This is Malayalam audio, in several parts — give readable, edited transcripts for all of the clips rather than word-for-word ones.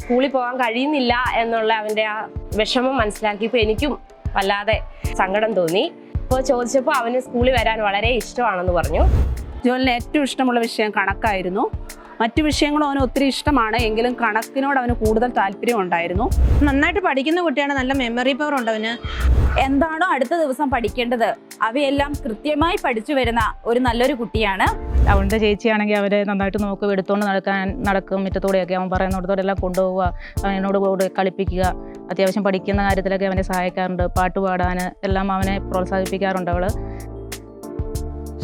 സ്കൂളിൽ പോകാൻ കഴിയുന്നില്ല എന്നുള്ള അവൻ്റെ ആ വിഷമം മനസ്സിലാക്കിയപ്പോൾ എനിക്കും വല്ലാതെ സങ്കടം തോന്നി. അപ്പോൾ ചോദിച്ചപ്പോൾ അവന് സ്കൂളിൽ വരാൻ വളരെ ഇഷ്ടമാണെന്ന് പറഞ്ഞു. ജോലിന് ഏറ്റവും ഇഷ്ടമുള്ള വിഷയം കണക്കായിരുന്നു. മറ്റു വിഷയങ്ങളും അവന് ഒത്തിരി ഇഷ്ടമാണ്, എങ്കിലും കണക്കിനോട് അവന് കൂടുതൽ താല്പര്യം ഉണ്ടായിരുന്നു. നന്നായിട്ട് പഠിക്കുന്ന കുട്ടിയാണ്, നല്ല മെമ്മറി പവർ ഉണ്ട് അവന്. എന്താണോ അടുത്ത ദിവസം പഠിക്കേണ്ടത് അവയെല്ലാം കൃത്യമായി പഠിച്ചു വരുന്ന ഒരു നല്ലൊരു കുട്ടിയാണ്. അവൻ്റെ ചേച്ചിയാണെങ്കിൽ അവരെ നന്നായിട്ട് നോക്കും, എടുത്തുകൊണ്ട് നടക്കും, മുറ്റത്തൂടെയൊക്കെ അവൻ പറയുന്നിടത്തോടെ എല്ലാം കൊണ്ടുപോവുക, അവനോട് കൂടെ കളിപ്പിക്കുക. അത്യാവശ്യം പഠിക്കുന്ന കാര്യത്തിലൊക്കെ അവനെ സഹായിക്കാറുണ്ട്, പാട്ട് പാടാൻ എല്ലാം അവനെ പ്രോത്സാഹിപ്പിക്കാറുണ്ട് അവൾ.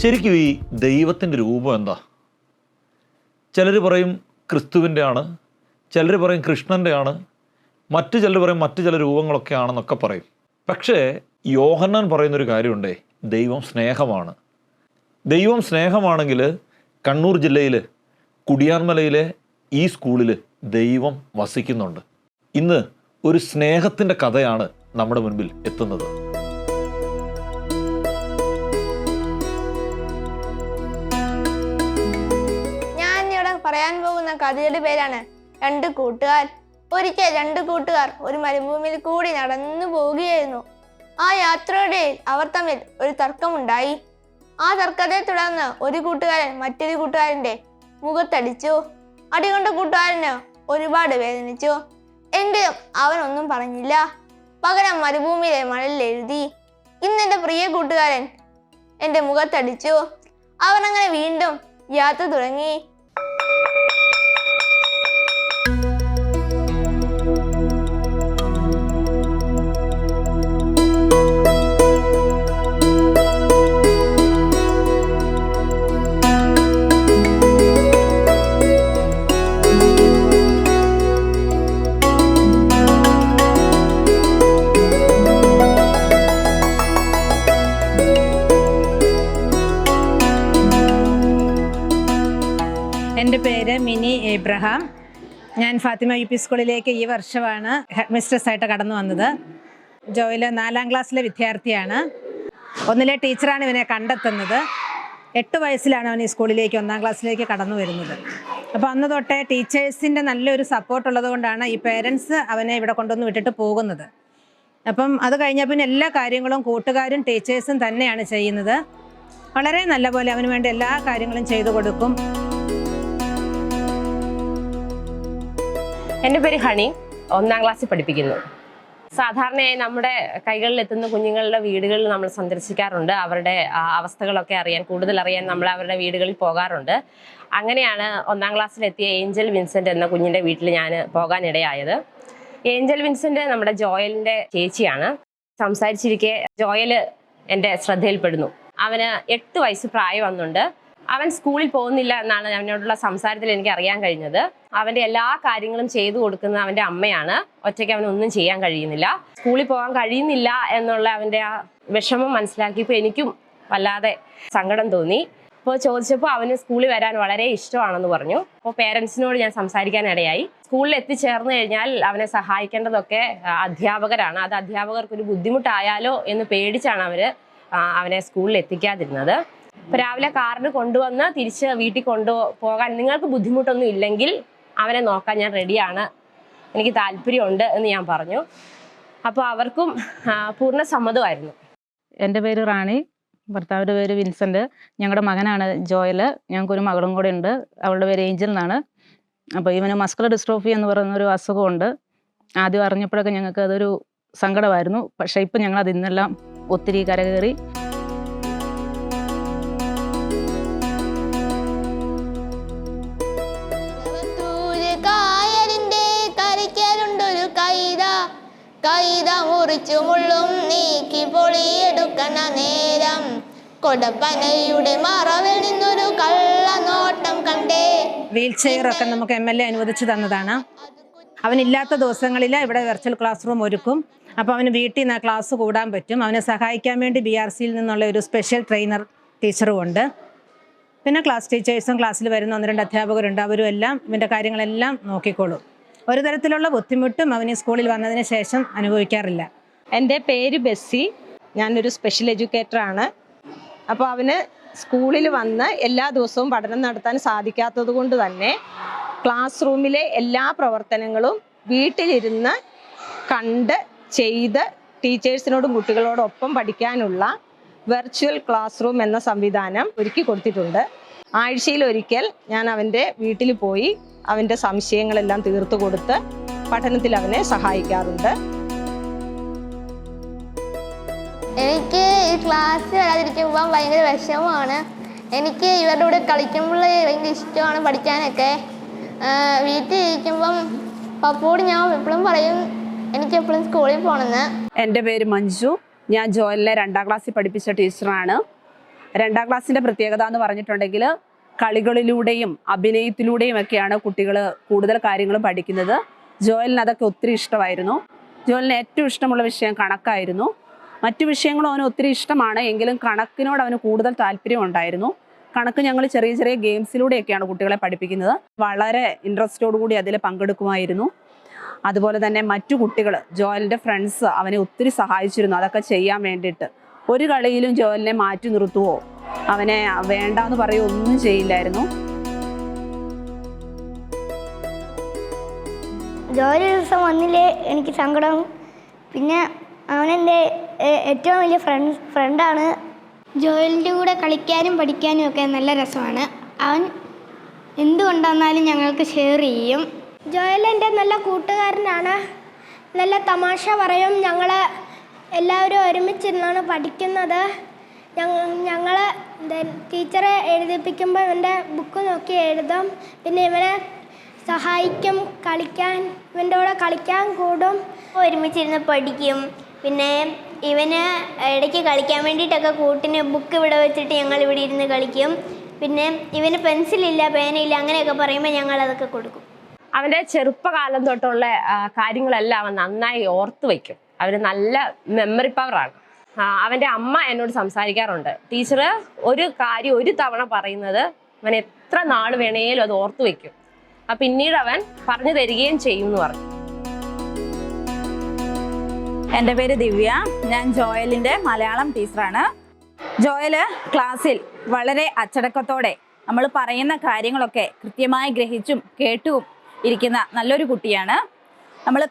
ശരിക്കും ഈ ദൈവത്തിൻ്റെ രൂപം എന്താ? ചിലർ പറയും ക്രിസ്തുവിൻ്റെ ആണ്, ചിലർ പറയും കൃഷ്ണൻ്റെ ആണ്, മറ്റു ചിലർ പറയും മറ്റു ചില രൂപങ്ങളൊക്കെ ആണെന്നൊക്കെ പറയും. പക്ഷേ യോഹന്നാൻ പറയുന്നൊരു കാര്യമുണ്ടേ, ദൈവം സ്നേഹമാണ്. ദൈവം സ്നേഹമാണെങ്കിൽ കണ്ണൂർ ജില്ലയിൽ കുടിയാൻമലയിലെ ഈ സ്കൂളിൽ ദൈവം വസിക്കുന്നുണ്ട്. ഇന്ന് ഒരു സ്നേഹത്തിൻ്റെ കഥയാണ് നമ്മുടെ മുൻപിൽ എത്തുന്നത്. പറയാൻ പോകുന്ന കഥയുടെ പേരാണ് രണ്ട് കൂട്ടുകാർ. ഒരിക്കൽ രണ്ട് കൂട്ടുകാർ ഒരു മരുഭൂമിയിൽ കൂടി നടന്നു പോവുകയായിരുന്നു. ആ യാത്രയുടെ അവർ തമ്മിൽ ഒരു തർക്കമുണ്ടായി. ആ തർക്കത്തെ തുടർന്ന് ഒരു കൂട്ടുകാരൻ മറ്റൊരു കൂട്ടുകാരന്റെ മുഖത്തടിച്ചു. അടികൊണ്ട കൂട്ടുകാരന് ഒരുപാട് വേദനിച്ചു. എങ്കിലും അവനൊന്നും പറഞ്ഞില്ല. പകരം മരുഭൂമിയിലെ മണലിൽ എഴുതി, ഇന്നെന്റെ പ്രിയ കൂട്ടുകാരൻ എന്റെ മുഖത്തടിച്ചു. അവനങ്ങനെ വീണ്ടും യാത്ര തുടങ്ങി. എൻ്റെ പേര് മിനി എബ്രഹാം. ഞാൻ ഫാത്തിമ UP സ്കൂളിലേക്ക് ഈ വർഷമാണ് ഹെഡ് മിസ്ട്രസ് ആയിട്ട് കടന്നു വന്നത്. ജോയിൽ 4ാം ക്ലാസ്സിലെ വിദ്യാർത്ഥിയാണ്. 1ലെ ടീച്ചറാണ് ഇവനെ കണ്ടെത്തുന്നത്. 8 വയസ്സിലാണ് അവൻ ഈ സ്കൂളിലേക്ക് 1ാം ക്ലാസ്സിലേക്ക് കടന്നു വരുന്നത്. അപ്പോൾ അന്ന് തൊട്ടേ ടീച്ചേഴ്സിൻ്റെ നല്ലൊരു സപ്പോർട്ട് ഉള്ളത് കൊണ്ടാണ് ഈ പേരൻസ് അവനെ ഇവിടെ കൊണ്ടുവന്ന് വിട്ടിട്ട് പോകുന്നത്. അപ്പം അത് കഴിഞ്ഞാൽ പിന്നെ എല്ലാ കാര്യങ്ങളും കൂട്ടുകാരും ടീച്ചേഴ്സും തന്നെയാണ് ചെയ്യുന്നത്. വളരെ നല്ല പോലെ അവന് വേണ്ടി എല്ലാ കാര്യങ്ങളും ചെയ്തു കൊടുക്കും. എൻ്റെ പേര് ഹണി, 1ാം ക്ലാസ്സിൽ പഠിപ്പിക്കുന്നു. സാധാരണയായി നമ്മുടെ കൈകളിലെത്തുന്ന കുഞ്ഞുങ്ങളുടെ വീടുകളിൽ നമ്മൾ സന്ദർശിക്കാറുണ്ട്. അവരുടെ അവസ്ഥകളൊക്കെ കൂടുതൽ അറിയാൻ നമ്മൾ അവരുടെ വീടുകളിൽ പോകാറുണ്ട്. അങ്ങനെയാണ് 1ാം ക്ലാസ്സിലെത്തിയ ഏഞ്ചൽ വിൻസെൻ്റ് എന്ന കുഞ്ഞിൻ്റെ വീട്ടിൽ ഞാൻ പോകാനിടയായത്. ഏഞ്ചൽ വിൻസെൻ്റ് നമ്മുടെ ജോയലിൻ്റെ ചേച്ചിയാണ്. സംസാരിച്ചിരിക്കെ ജോയൽ എൻ്റെ ശ്രദ്ധയിൽപ്പെടുന്നു. അവന് 8 വയസ്സ് പ്രായം വന്നുണ്ട്. അവൻ സ്കൂളിൽ പോകുന്നില്ല എന്നാണ് അവനോടുള്ള സംസാരത്തിൽ എനിക്ക് അറിയാൻ കഴിഞ്ഞത്. അവൻ്റെ എല്ലാ കാര്യങ്ങളും ചെയ്തു കൊടുക്കുന്നത് അവൻ്റെ അമ്മയാണ്. ഒറ്റയ്ക്ക് അവനൊന്നും ചെയ്യാൻ കഴിയുന്നില്ല. സ്കൂളിൽ പോകാൻ കഴിയുന്നില്ല എന്നുള്ള അവൻ്റെ ആ വിഷമം മനസ്സിലാക്കിയപ്പോൾ എനിക്കും വല്ലാതെ സങ്കടം തോന്നി. അപ്പോൾ ചോദിച്ചപ്പോൾ അവന് സ്കൂളിൽ വരാൻ വളരെ ഇഷ്ടമാണെന്ന് പറഞ്ഞു. അപ്പോൾ പേരൻസിനോട് ഞാൻ സംസാരിക്കാനിടയായി. സ്കൂളിൽ എത്തിച്ചേർന്ന് കഴിഞ്ഞാൽ അവനെ സഹായിക്കേണ്ടതൊക്കെ അധ്യാപകരാണ്. അത് അധ്യാപകർക്കൊരു ബുദ്ധിമുട്ടായാലോ എന്ന് പേടിച്ചാണ് അവനെ സ്കൂളിൽ എത്തിക്കാതിരുന്നത്. അപ്പോൾ രാവിലെ കാറിന് കൊണ്ടുവന്ന് തിരിച്ച് വീട്ടിൽ കൊണ്ടുപോകാൻ നിങ്ങൾക്ക് ബുദ്ധിമുട്ടൊന്നും ഇല്ലെങ്കിൽ അവനെ നോക്കാൻ ഞാൻ റെഡിയാണ്, എനിക്ക് താല്പര്യമുണ്ട് എന്ന് ഞാൻ പറഞ്ഞു. അപ്പോൾ അവർക്കും പൂർണ്ണ സമ്മതമായിരുന്നു. എൻ്റെ പേര് റാണി, ഭർത്താവിൻ്റെ പേര് വിൻസെൻ്റ്. ഞങ്ങളുടെ മകനാണ് ജോയൽ. ഞങ്ങൾക്കൊരു മകളും കൂടെ ഉണ്ട്, അവളുടെ പേര് ഏഞ്ചൽ എന്നാണ്. അപ്പോൾ ഇവന് മസ്കുലർ ഡിസ്ട്രോഫി എന്ന് പറയുന്നൊരു അസുഖമുണ്ട്. ആദ്യം അറിഞ്ഞപ്പോഴൊക്കെ ഞങ്ങൾക്ക് അതൊരു സങ്കടമായിരുന്നു. പക്ഷേ ഇപ്പം ഞങ്ങൾ അതിന്നെല്ലാം ഒത്തിരി കരകയറി. കൈത മുറിച്ചു മുള്ളും നീക്കി പൊളിയെടുക്കണ നേരം കൊടപ്പനയുടെ മറവിൽ നിന്നൊരു കള്ളനോട്ടം കണ്ടേ. വീൽ ചെയറൊക്കെ നമുക്ക് MLA അനുവദിച്ചു തന്നതാണ്. അവനില്ലാത്ത ദിവസങ്ങളിൽ ഇവിടെ വെർച്വൽ ക്ലാസ് റൂം ഒരുക്കും. അപ്പോൾ അവന് വീട്ടിൽ നിന്ന് ക്ലാസ് കൂടാൻ പറ്റും. അവനെ സഹായിക്കാൻ വേണ്ടി BRCയിൽ നിന്നുള്ള ഒരു സ്പെഷ്യൽ ട്രെയിനർ ടീച്ചറും ഉണ്ട്. പിന്നെ ക്ലാസ് ടീച്ചേഴ്സും ക്ലാസ്സിൽ വരുന്ന 1-2 അധ്യാപകരുണ്ട്. അവരും എല്ലാം ഇവൻ്റെ കാര്യങ്ങളെല്ലാം നോക്കിക്കോളും. ഒരു തരത്തിലുള്ള ബുദ്ധിമുട്ടും അവന് സ്കൂളിൽ വന്നതിന് ശേഷം അനുഭവിക്കാറില്ല. എൻ്റെ പേര് ബെസ്സി, ഞാനൊരു സ്പെഷ്യൽ എഡ്യൂക്കേറ്ററാണ്. അപ്പോൾ അവന് സ്കൂളിൽ വന്ന് എല്ലാ ദിവസവും പഠനം നടത്താൻ സാധിക്കാത്തത് കൊണ്ട് തന്നെ ക്ലാസ് റൂമിലെ എല്ലാ പ്രവർത്തനങ്ങളും വീട്ടിലിരുന്ന് കണ്ട് ചെയ്ത് ടീച്ചേഴ്സിനോടും കുട്ടികളോടൊപ്പം പഠിക്കാനുള്ള വെർച്വൽ ക്ലാസ് റൂം എന്ന സംവിധാനം ഒരുക്കി കൊടുത്തിട്ടുണ്ട്. ആഴ്ചയിലൊരിക്കൽ ഞാൻ അവൻ്റെ വീട്ടിൽ പോയി അവൻ്റെ സംശയങ്ങളെല്ലാം തീർത്തു കൊടുത്ത് പഠനത്തിൽ അവനെ സഹായിക്കാറുണ്ട്. എനിക്ക് ഈ ക്ലാസ് വരാതിരിക്കുമ്പോൾ ഭയങ്കര വിഷമമാണ്. എനിക്ക് ഇവരുടെ കൂടെ കളിക്കുമ്പോൾ ഭയങ്കര ഇഷ്ടമാണ് പഠിക്കാനൊക്കെ. വീട്ടിൽ ഇരിക്കുമ്പം പപ്പോട് ഞാൻ എപ്പോഴും പറയും എനിക്ക് എപ്പോഴും സ്കൂളിൽ പോകണമെന്ന്. എൻ്റെ പേര് മഞ്ജു. ഞാൻ ജോയലിനെ 2ാം ക്ലാസ്സിൽ പഠിപ്പിച്ച ടീച്ചറാണ്. 2ാം ക്ലാസ്സിൻ്റെ പ്രത്യേകത എന്ന് പറഞ്ഞിട്ടുണ്ടെങ്കിൽ കളികളിലൂടെയും അഭിനയത്തിലൂടെയും ഒക്കെയാണ് കുട്ടികൾ കൂടുതൽ കാര്യങ്ങൾ പഠിക്കുന്നത്. ജോയലിന് അതൊക്കെ ഒത്തിരി ഇഷ്ടമായിരുന്നു. ജോയലിന് ഏറ്റവും ഇഷ്ടമുള്ള വിഷയം കണക്കായിരുന്നു. മറ്റു വിഷയങ്ങളും അവന് ഒത്തിരി ഇഷ്ടമാണ്, എങ്കിലും കണക്കിനോട് അവന് കൂടുതൽ താല്പര്യം ഉണ്ടായിരുന്നു. കണക്ക് ഞങ്ങൾ ചെറിയ ചെറിയ ഗെയിംസിലൂടെയൊക്കെയാണ് കുട്ടികളെ പഠിപ്പിക്കുന്നത്. വളരെ ഇൻട്രസ്റ്റോടു കൂടി അതിൽ പങ്കെടുക്കുമായിരുന്നു. അതുപോലെ തന്നെ മറ്റു കുട്ടികൾ, ജോയലിൻ്റെ ഫ്രണ്ട്സ് അവനെ ഒത്തിരി സഹായിച്ചിരുന്നു അതൊക്കെ ചെയ്യാൻ വേണ്ടിയിട്ട്. ഒരു കളിയിലും ജോയലിനെ മാറ്റി നിർത്തുവോ അവനെ വേണ്ടാന്ന് പറയുകയോ ഒന്നും ചെയ്യില്ലായിരുന്നു. ജോലി ദിവസം വന്നില്ലേ എനിക്ക് സങ്കടം. പിന്നെ അവനെൻ്റെ ഏറ്റവും വലിയ ഫ്രണ്ടാണ്. ജോയലിൻ്റെ കൂടെ കളിക്കാനും പഠിക്കാനും ഒക്കെ നല്ല രസമാണ്. അവൻ എന്തുകൊണ്ടാന്നാലും ഞങ്ങൾക്ക് ഷെയർ ചെയ്യും. ജോയൽ എൻ്റെ നല്ല കൂട്ടുകാരനാണ്. നല്ല തമാശ പറയും. ഞങ്ങൾ എല്ലാവരും ഒരുമിച്ചിരുന്നാണ് പഠിക്കുന്നത്. ഞങ്ങൾ ടീച്ചറെ എഴുതിപ്പിക്കുമ്പോൾ ഇവൻ്റെ ബുക്ക് നോക്കി എഴുതും. പിന്നെ ഇവനെ സഹായിക്കും കളിക്കാൻ, ഇവൻ്റെ കൂടെ കളിക്കാൻ കൂടും. ഒരുമിച്ചിരുന്ന് പഠിക്കും. പിന്നെ ഇവന് ഇടയ്ക്ക് കളിക്കാൻ വേണ്ടിയിട്ടൊക്കെ കൂട്ടിന് ബുക്ക് ഇവിടെ വെച്ചിട്ട് ഞങ്ങൾ ഇവിടെ ഇരുന്ന് കളിക്കും. പിന്നെ ഇവന് പെൻസിലില്ല, പേനയില്ല, അങ്ങനെയൊക്കെ പറയുമ്പോൾ ഞങ്ങൾ അതൊക്കെ കൊടുക്കും. അവൻ്റെ ചെറുപ്പകാലം തൊട്ടുള്ള കാര്യങ്ങളെല്ലാം അവൻ നന്നായി ഓർത്തു വയ്ക്കും. അവന് നല്ല മെമ്മറി പവറാണ്. അവൻ്റെ അമ്മ എന്നോട് സംസാരിക്കാറുണ്ട്, ടീച്ചർ ഒരു കാര്യം ഒരു തവണ പറയുന്നത് അവൻ എത്ര നാൾ വേണേലും അത് ഓർത്തു വയ്ക്കും. പിന്നീട് അവൻ പറഞ്ഞു തരികയും ചെയ്യും എന്ന് പറഞ്ഞു. എൻ്റെ പേര് ദിവ്യ. ഞാൻ ജോയലിൻ്റെ മലയാളം ടീച്ചറാണ്. ജോയൽ ക്ലാസ്സിൽ വളരെ അച്ചടക്കത്തോടെ നമ്മൾ പറയുന്ന കാര്യങ്ങളൊക്കെ കൃത്യമായി ഗ്രഹിച്ചും കേട്ടും ഇരിക്കുന്ന നല്ലൊരു കുട്ടിയാണ്. നമ്മൾ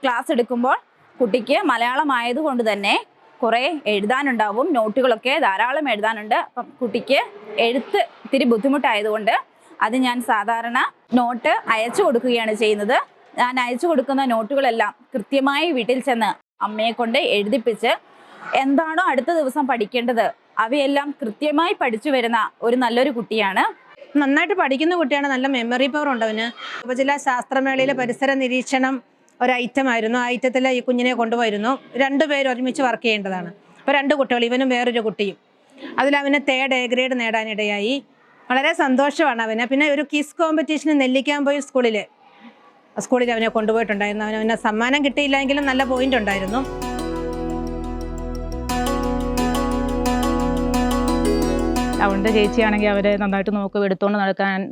ക്ലാസ് എടുക്കുമ്പോൾ കുട്ടിക്ക് മലയാളം ആയതുകൊണ്ട് തന്നെ കുറേ എഴുതാനുണ്ടാവും. നോട്ടുകളൊക്കെ ധാരാളം എഴുതാനുണ്ട്. അപ്പം കുട്ടിക്ക് എഴുത്ത് ഇത്തിരി ബുദ്ധിമുട്ടായതുകൊണ്ട് അത് ഞാൻ സാധാരണ നോട്ട് അയച്ചു കൊടുക്കുകയാണ് ചെയ്യുന്നത്. ഞാൻ അയച്ചു കൊടുക്കുന്ന നോട്ടുകളെല്ലാം കൃത്യമായി വീട്ടിൽ ചെന്ന് അമ്മയെ കൊണ്ട് എഴുതിപ്പിച്ച് എന്താണോ അടുത്ത ദിവസം പഠിക്കേണ്ടത് അവയെല്ലാം കൃത്യമായി പഠിച്ചു വരുന്ന ഒരു നല്ലൊരു കുട്ടിയാണ്. നന്നായിട്ട് പഠിക്കുന്ന കുട്ടിയാണ്. നല്ല മെമ്മറി പവർ ഉണ്ട് അവന്. ഉപജില്ലാ ശാസ്ത്രമേളയിലെ പരിസര നിരീക്ഷണം ഒരു ഐറ്റമായിരുന്നു. ആ ഐറ്റത്തിൽ ഈ കുഞ്ഞിനെ കൊണ്ടുപോയിരുന്നു. 2 പേര് ഒരുമിച്ച് വർക്ക് ചെയ്യേണ്ടതാണ്. അപ്പോൾ 2 കുട്ടികൾ, ഇവനും വേറൊരു കുട്ടിയും. അതിലവന് 3rd A ഗ്രേഡ് നേടാനിടയായി. വളരെ സന്തോഷമാണ് അവന്. പിന്നെ ഒരു കിസ് കോമ്പറ്റീഷന് നെല്ലിക്കാംപൊയിൽ സ്കൂളിൽ അവനെ കൊണ്ടുപോയിട്ടുണ്ടായിരുന്നു. അവന് സമ്മാനം കിട്ടിയില്ലെങ്കിലും നല്ല പോയിന്റ് ഉണ്ടായിരുന്നു. അവൻ്റെ ചേച്ചിയാണെങ്കിൽ അവരെ നന്നായിട്ട് നോക്കും, എടുത്തുകൊണ്ട്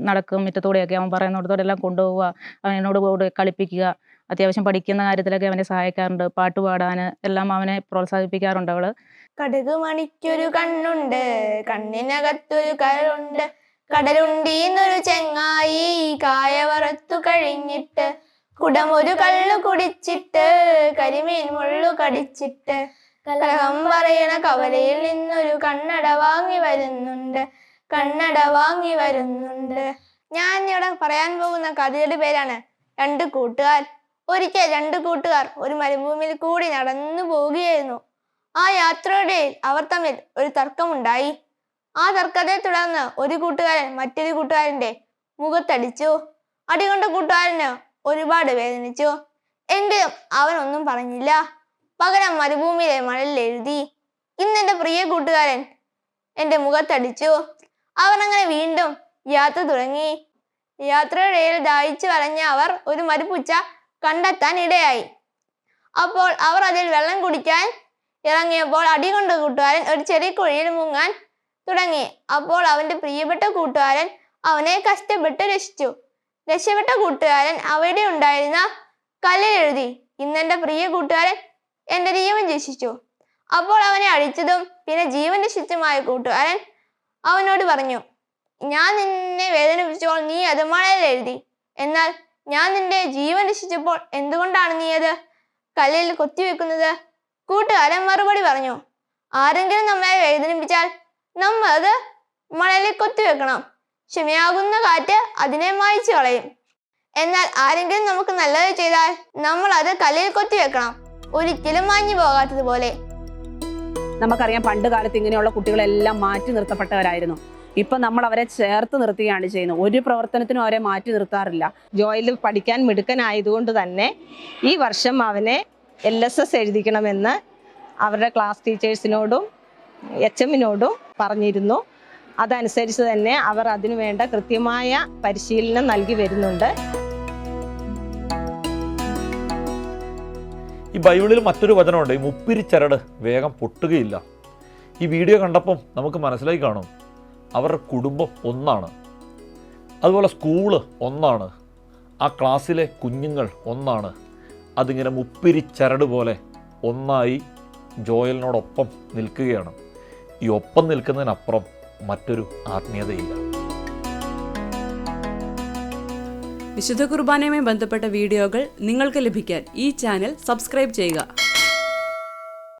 നടക്കും, മുറ്റത്തൂടെയൊക്കെ അവൻ പറയുന്നിടത്തോടെ എല്ലാം കൊണ്ടുപോവുക, അവനോട് കൂടെ കളിപ്പിക്കുക. അത്യാവശ്യം പഠിക്കുന്ന കാര്യത്തിലൊക്കെ അവനെ സഹായിക്കാറുണ്ട്. പാട്ട് പാടാൻ എല്ലാം അവനെ പ്രോത്സാഹിപ്പിക്കാറുണ്ട് അവള്. കടുക് മണിക്കൊരു കണ്ണുണ്ട്, കണ്ണിനകത്തൊരു കരളുണ്ട്, കടലുണ്ടീന്നൊരു ചെങ്ങായി കായ വറുത്തു കഴിഞ്ഞിട്ട്, കുടമൊരു കള്ളു കുടിച്ചിട്ട്, കരിമീൻ മുള്ളു കടിച്ചിട്ട്, കലഹം പറയണ കവലയിൽ നിന്നൊരു കണ്ണട വാങ്ങി വരുന്നുണ്ട്, കണ്ണട വാങ്ങി വരുന്നുണ്ട്. ഞാൻ ഇവിടെ പറയാൻ പോകുന്ന കഥയുടെ പേരാണ് 2 കൂട്ടുകാർ. ഒരിക്കൽ 2 കൂട്ടുകാർ ഒരു മരുഭൂമിയിൽ കൂടി നടന്നു പോവുകയായിരുന്നു. ആ യാത്രയുടെ അവർ തമ്മിൽ ഒരു തർക്കമുണ്ടായി. ആ തർക്കത്തെ തുടർന്ന് ഒരു കൂട്ടുകാരൻ മറ്റൊരു കൂട്ടുകാരന്റെ മുഖത്തടിച്ചു. അടികൊണ്ട കൂട്ടുകാരന് ഒരുപാട് വേദനിച്ചു. എങ്കിലും അവൻ ഒന്നും പറഞ്ഞില്ല. പകരം മരുഭൂമിയിലെ മണലിൽ എഴുതി, ഇന്നെന്റെ പ്രിയ കൂട്ടുകാരൻ എന്റെ മുഖത്തടിച്ചു. അവർ അങ്ങനെ വീണ്ടും യാത്ര തുടങ്ങി. യാത്രയുടെ ദാഹിച്ചു വലഞ്ഞ അവർ ഒരു മരുപ്പുച്ച കണ്ടെത്താൻ ഇടയായി. അപ്പോൾ അവർ അതിൽ വെള്ളം കുടിക്കാൻ ഇറങ്ങിയപ്പോൾ അടികൊണ്ട കൂട്ടുകാരൻ ഒരു ചെറിയ കുഴിയിൽ മുങ്ങാൻ തുടങ്ങി. അപ്പോൾ അവന്റെ പ്രിയപ്പെട്ട കൂട്ടുകാരൻ അവനെ കഷ്ടപ്പെട്ട് രക്ഷിച്ചു. രക്ഷപ്പെട്ട കൂട്ടുകാരൻ അവിടെ ഉണ്ടായിരുന്ന കല്ലിൽ എഴുതി, ഇന്നെന്റെ പ്രിയ കൂട്ടുകാരൻ എന്റെ ജീവൻ രക്ഷിച്ചു. അപ്പോൾ അവനെ അടിച്ചതും പിന്നെ ജീവൻ രക്ഷിച്ചുമായ കൂട്ടുകാരൻ അവനോട് പറഞ്ഞു, ഞാൻ നിന്നെ വേദനിപ്പിച്ചപ്പോൾ നീ അത് മണലിൽ എഴുതി, എന്നാൽ ഞാൻ നിന്റെ ജീവൻ രക്ഷിച്ചപ്പോൾ എന്തുകൊണ്ടാണ് നീ അത് കല്ലിൽ കൊത്തിവെക്കുന്നത്? കൂട്ടുകാരൻ മറുപടി പറഞ്ഞു, ആരെങ്കിലും നമ്മളെ വേദനിപ്പിച്ചാൽ നമ്മൾ അത് മണലിൽ കൊത്തിവെക്കണം. ക്ഷമയാകുന്ന കാറ്റ് അതിനെ മായ്ച്ചു കളയും. എന്നാൽ ആരെങ്കിലും നമുക്ക് നല്ലത് ചെയ്താൽ നമ്മൾ അത് കല്ലിൽ കൊത്തിവെക്കണം, ഒരിക്കലും മാഞ്ഞു പോകാത്തതുപോലെ. നമുക്കറിയാം പണ്ട് കാലത്ത് ഇങ്ങനെയുള്ള കുട്ടികളെല്ലാം മാറ്റി നിർത്തപ്പെട്ടവരായിരുന്നു. ഇപ്പം നമ്മൾ അവരെ ചേർത്ത് നിർത്തുകയാണ് ചെയ്യുന്നത്. ഒരു പ്രവർത്തനത്തിനും അവരെ മാറ്റി നിർത്താറില്ല. ജോയിൽ പഠിക്കാൻ മിടുക്കനായതുകൊണ്ട് തന്നെ ഈ വർഷം അവനെ LSS എഴുതിക്കണമെന്ന് അവരുടെ ക്ലാസ് ടീച്ചേഴ്സിനോടും HMനോടും പറഞ്ഞിരുന്നു. അതനുസരിച്ച് തന്നെ അവർ അതിനു വേണ്ട കൃത്യമായ പരിശീലനം നൽകി വരുന്നുണ്ട്. ഈ ബൈബിളിൽ മറ്റൊരു വചനമുണ്ട്, ഈ മുപ്പിരി ചരട് വേഗം പൊട്ടുകയില്ല. ഈ വീഡിയോ കണ്ടപ്പം നമുക്ക് മനസ്സിലായി കാണും, അവരുടെ കുടുംബം ഒന്നാണ്, അതുപോലെ സ്കൂള് ഒന്നാണ്, ആ ക്ലാസ്സിലെ കുഞ്ഞുങ്ങൾ ഒന്നാണ്. അതിങ്ങനെ മുപ്പിരി ചരട് പോലെ ഒന്നായി ജോയലിനോടൊപ്പം നിൽക്കുകയാണ്. ഈ ഒപ്പം നിൽക്കുന്നതിനപ്പുറം മറ്റൊരു ആത്മീയതയില്ല. വിശുദ്ധ കുർബാനയുമായി ബന്ധപ്പെട്ട വീഡിയോകൾ നിങ്ങൾക്ക് ലഭിക്കാൻ ഈ ചാനൽ സബ്സ്ക്രൈബ് ചെയ്യുക.